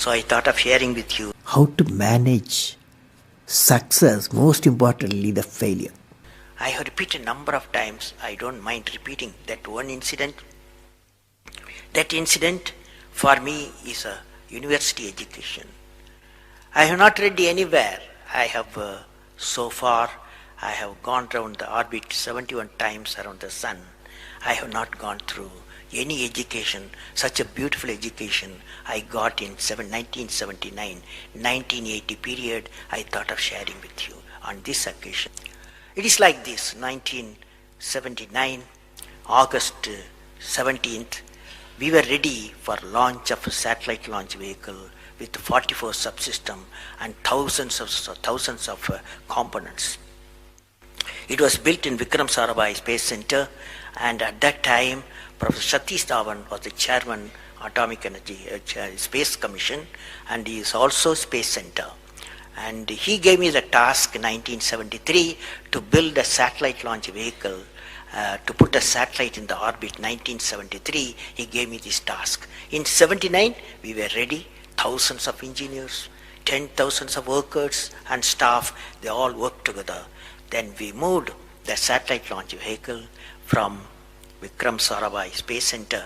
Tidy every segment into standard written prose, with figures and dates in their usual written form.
So I thought of sharing with you How to manage success, most importantly, the failure. I have repeated a number of times. I don't mind repeating that one incident. That incident for me is a university education. I have not read anywhere. I have so far I have gone around the orbit 71 times around the sun. I have not gone through any education, such a beautiful education I got in 1979, 1980 period. I thought of sharing with you on this occasion. It is like this: 1979, August 17th, we were ready for launch of a satellite launch vehicle with 44 subsystem and thousands of components. It was built in Vikram Sarabhai Space Center, and at that time, Professor Satish Dhawan was the chairman Atomic Energy Space Commission, and he is also Space Center. And he gave me the task in 1973 to build a satellite launch vehicle, to put a satellite in the orbit. 1973, he gave me this task. In 79, we were ready. Thousands of engineers, 10,000 of workers and staff, they all worked together. Then we moved the satellite launch vehicle from Vikram Sarabhai Space Center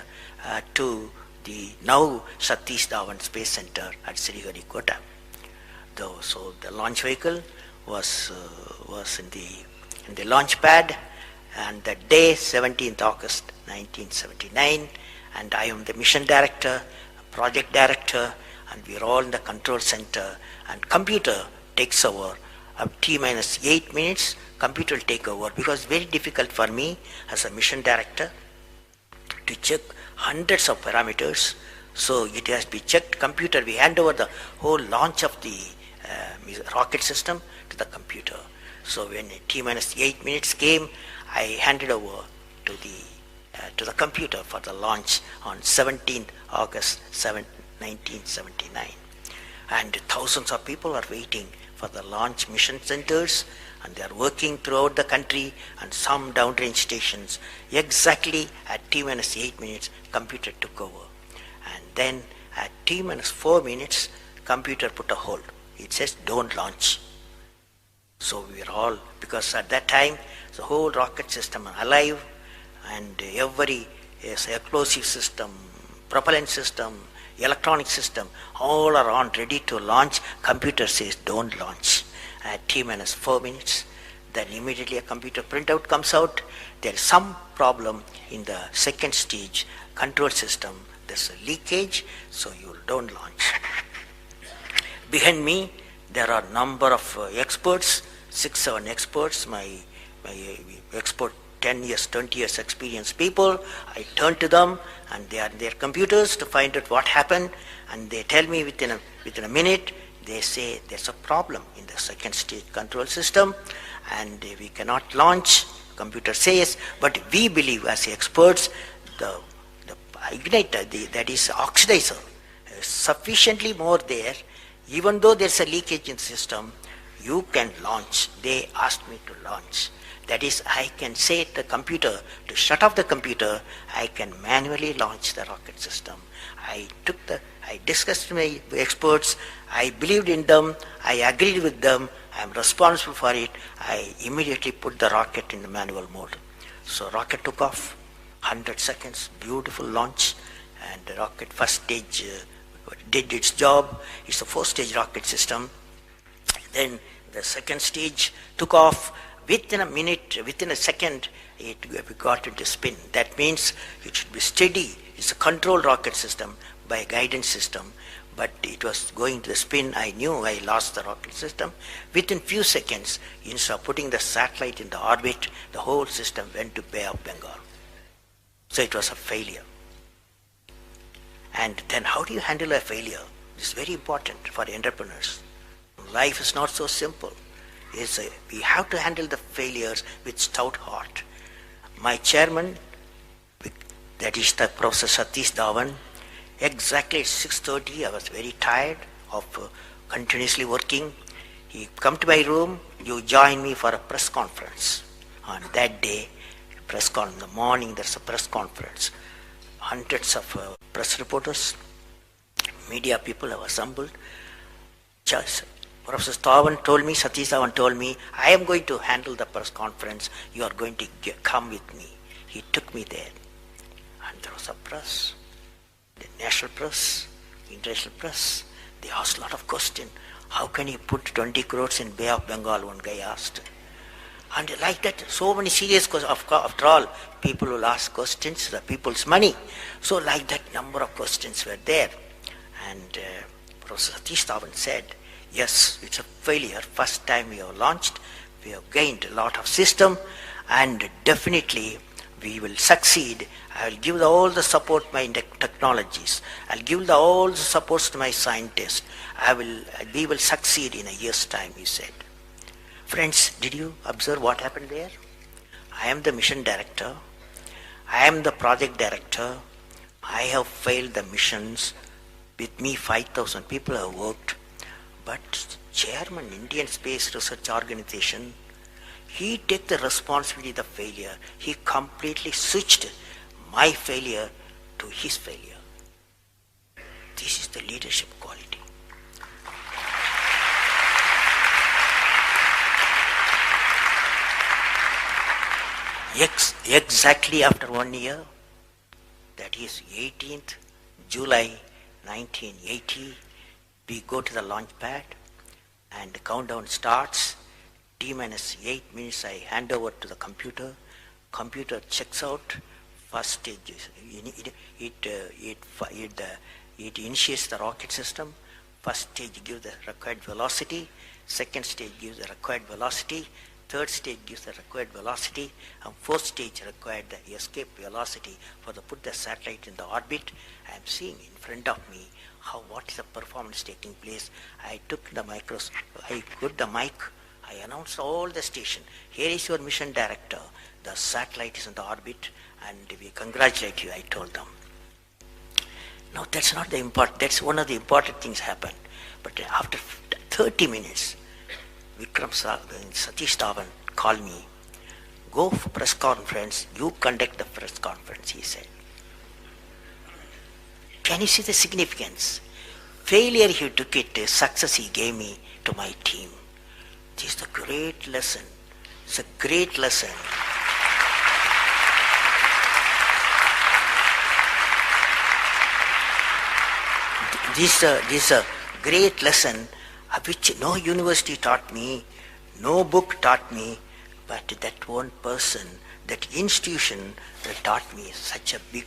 to the now Satish Dhawan Space Center at Sriharikota. So the launch vehicle was in the launch pad, and the day 17th August 1979, and I am the mission director, project director, and we are all in the control center, and computer takes over. T minus 8 minutes, computer will take over, because it's very difficult for me as a mission director to check hundreds of parameters. So it has to be checked. Computer, we hand over the whole launch of the rocket system to the computer. So when T minus 8 minutes came, I handed over to the computer for the launch on 17th August 1979. And thousands of people are waiting for the launch mission centers, and they are working throughout the country and some downrange stations. Exactly at T minus 8 minutes, computer took over. And then at T minus 4 minutes, computer put a hold. It says don't launch. So we are all, because at that time the whole rocket system are alive, and every explosive system, propellant system, electronic system, all are on ready to launch. Computer says don't launch. At T minus 4 minutes, then immediately a computer printout comes out. There is some problem in the second stage control system. There's a leakage, so you don't launch. Behind me, there are number of experts, 6-7 experts, my expert 10 years, 20 years experience people. I turn to them, and they are in their computers to find out what happened, and they tell me within a minute. They say there's a problem in the second stage control system, and we cannot launch. Computer says, but we believe as experts, the igniter, that is oxidizer, is sufficiently more there. Even though there's a leakage in the system, you can launch. They asked me to launch. That is, I can say to the computer to shut off the computer. I can manually launch the rocket system. I discussed with my experts. I believed in them. I agreed with them. I am responsible for it. I immediately put the rocket in the manual mode. So rocket took off, 100 seconds, beautiful launch, and the rocket first stage did its job. It's a 4-stage rocket system. Then the second stage took off. Within a minute, within a second, we got into spin. That means it should be steady. It's a controlled rocket system by a guidance system, but it was going to the spin. I knew I lost the rocket system. Within few seconds, instead of putting the satellite in the orbit, the whole system went to Bay of Bengal. So it was a failure. And then how do you handle a failure? It's very important for entrepreneurs. Life is not so simple. We have to handle the failures with stout heart. My chairman, that is the Professor Satish Dhawan, exactly at 6:30, I was very tired of continuously working. He come to my room, you join me for a press conference. On that day, in the morning, there's a press conference. Hundreds of press reporters, Media people have assembled. Professor Stavan told me, Satish Dhawan told me, I am going to handle the press conference. You are going to come with me. He took me there. And there was a press, the national press, international press. They asked a lot of questions. How can you put 20 crores in Bay of Bengal? One guy asked. And like that, so many serious questions. After all, people will ask questions, the people's money. So like that, number of questions were there. And Professor Satish Dhawan said, yes, it's a failure. First time we have launched, we have gained a lot of system, and definitely we will succeed. I will give all the support to my technologies. I'll give all the supports to my scientists. We will succeed in a year's time, he said. Friends, did you observe what happened there? I am the mission director. I am the project director. I have failed the missions. With me, 5,000 people have worked. But chairman, Indian Space Research Organization, he took the responsibility of the failure. He completely switched my failure to his failure. This is the leadership quality. Exactly after 1 year, that is 18th July 1980, we go to the launch pad and the countdown starts. T-minus 8 minutes I hand over to the computer. Computer checks out. First stage, it initiates the rocket system. First stage gives the required velocity. Second stage gives the required velocity. Third stage gives the required velocity, and fourth stage required the escape velocity for the put the satellite in the orbit. I am seeing in front of me what is the performance taking place. I took the microscope, I put the mic, I announced all the station. Here is your mission director. The satellite is in the orbit, and we congratulate you, I told them. Now that's not the important, that's one of the important things happened. But after 30 minutes, Satish Dhawan called me. Go for press conference, you conduct the press conference, he said. Can you see the significance? Failure he took it, success he gave me to my team. This is the great lesson. It's a great lesson. This is a great lesson which no university taught me, no book taught me, but that one person, that institution that taught me such a big